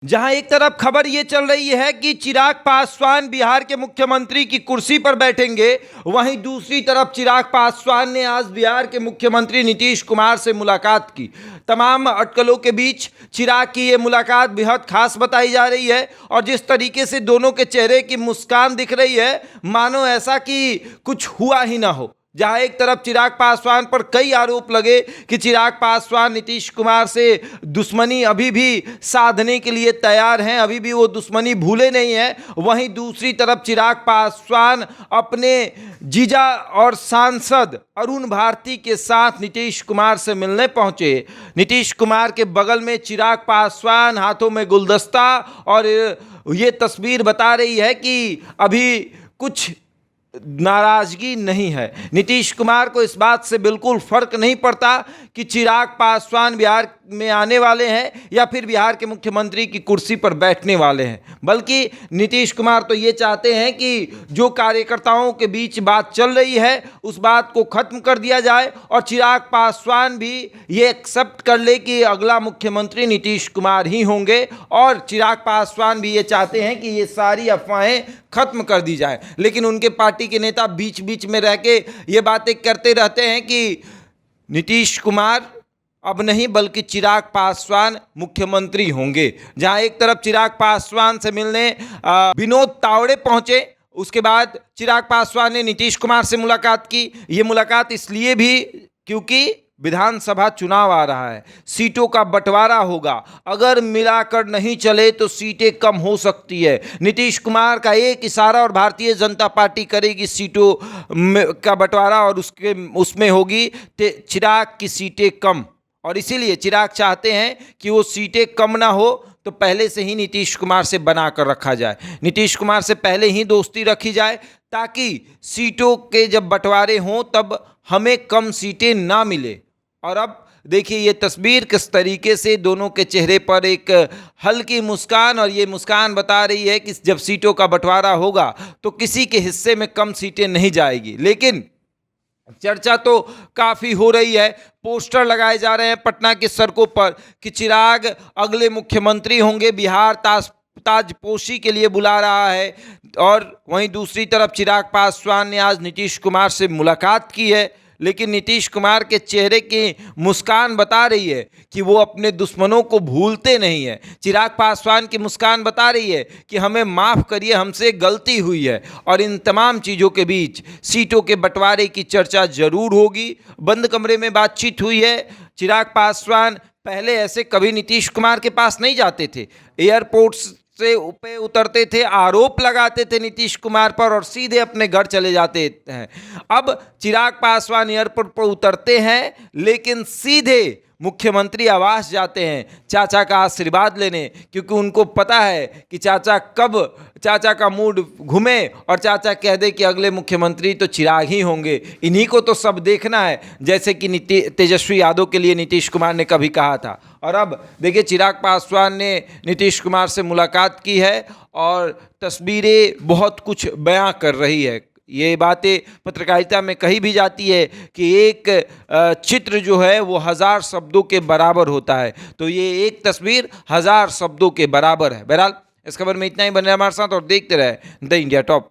जहां एक तरफ खबर ये चल रही है कि चिराग पासवान बिहार के मुख्यमंत्री की कुर्सी पर बैठेंगे, वहीं दूसरी तरफ चिराग पासवान ने आज बिहार के मुख्यमंत्री नीतीश कुमार से मुलाकात की। तमाम अटकलों के बीच चिराग की ये मुलाकात बेहद खास बताई जा रही है और जिस तरीके से दोनों के चेहरे की मुस्कान दिख रही है, मानो ऐसा कि कुछ हुआ ही ना हो। जहां एक तरफ चिराग पासवान पर कई आरोप लगे कि चिराग पासवान नीतीश कुमार से दुश्मनी अभी भी साधने के लिए तैयार हैं, अभी भी वो दुश्मनी भूले नहीं हैं, वहीं दूसरी तरफ चिराग पासवान अपने जीजा और सांसद अरुण भारती के साथ नीतीश कुमार से मिलने पहुंचे। नीतीश कुमार के बगल में चिराग पासवान, हाथों में गुलदस्ता, और ये तस्वीर बता रही है कि अभी कुछ नाराजगी नहीं है। नीतीश कुमार को इस बात से बिल्कुल फर्क नहीं पड़ता कि चिराग पासवान बिहार में आने वाले हैं या फिर बिहार के मुख्यमंत्री की कुर्सी पर बैठने वाले हैं, बल्कि नीतीश कुमार तो ये चाहते हैं कि जो कार्यकर्ताओं के बीच बात चल रही है उस बात को खत्म कर दिया जाए और चिराग पासवान भी ये एक्सेप्ट कर ले कि अगला मुख्यमंत्री नीतीश कुमार ही होंगे, और चिराग पासवान भी ये चाहते हैं कि ये सारी अफवाहें खत्म कर दी जाए। लेकिन उनके पार्टी के नेता बीच बीच में रह के ये बातें करते रहते हैं कि नीतीश कुमार अब नहीं बल्कि चिराग पासवान मुख्यमंत्री होंगे। जहां एक तरफ चिराग पासवान से मिलने विनोद तावड़े पहुंचे, उसके बाद चिराग पासवान ने नीतीश कुमार से मुलाकात की। ये मुलाकात इसलिए भी क्योंकि विधानसभा चुनाव आ रहा है, सीटों का बंटवारा होगा, अगर मिलाकर नहीं चले तो सीटें कम हो सकती है। नीतीश कुमार का एक इशारा और भारतीय जनता पार्टी करेगी सीटों का बंटवारा और उसमें होगी चिराग की सीटें कम, और इसीलिए चिराग चाहते हैं कि वो सीटें कम ना हो तो पहले से ही नीतीश कुमार से बना कर रखा जाए, नीतीश कुमार से पहले ही दोस्ती रखी जाए, ताकि सीटों के जब बंटवारे हों तब हमें कम सीटें ना मिले। और अब देखिए ये तस्वीर किस तरीके से दोनों के चेहरे पर एक हल्की मुस्कान, और ये मुस्कान बता रही है कि जब सीटों का बंटवारा होगा तो किसी के हिस्से में कम सीटें नहीं जाएगी। लेकिन चर्चा तो काफ़ी हो रही है, पोस्टर लगाए जा रहे हैं पटना की सड़कों पर कि चिराग अगले मुख्यमंत्री होंगे, बिहार ताजपोशी के लिए बुला रहा है। और वहीं दूसरी तरफ चिराग पासवान ने आज नीतीश कुमार से मुलाकात की है, लेकिन नीतीश कुमार के चेहरे की मुस्कान बता रही है कि वो अपने दुश्मनों को भूलते नहीं हैं। चिराग पासवान की मुस्कान बता रही है कि हमें माफ़ करिए, हमसे गलती हुई है। और इन तमाम चीज़ों के बीच सीटों के बंटवारे की चर्चा जरूर होगी। बंद कमरे में बातचीत हुई है। चिराग पासवान पहले ऐसे कभी नीतीश कुमार के पास नहीं जाते थे, एयरपोर्ट से पे उतरते थे, आरोप लगाते थे नीतीश कुमार पर और सीधे अपने घर चले जाते हैं। अब चिराग पासवान एयरपोर्ट पर उतरते हैं लेकिन सीधे मुख्यमंत्री आवास जाते हैं चाचा का आशीर्वाद लेने, क्योंकि उनको पता है कि चाचा का मूड घूमे और चाचा कह दे कि अगले मुख्यमंत्री तो चिराग ही होंगे, इन्हीं को तो सब देखना है, जैसे कि तेजस्वी यादव के लिए नीतीश कुमार ने कभी कहा था। और अब देखिए चिराग पासवान ने नीतीश कुमार से मुलाकात की है और तस्वीरें बहुत कुछ बयां कर रही है। ये बातें पत्रकारिता में कही भी जाती है कि एक चित्र जो है वो 1000 शब्दों के बराबर होता है, तो ये एक तस्वीर 1000 शब्दों के बराबर है। बहरहाल इस खबर में इतना ही, बने हमारे साथ और देखते रहे द इंडिया टॉप।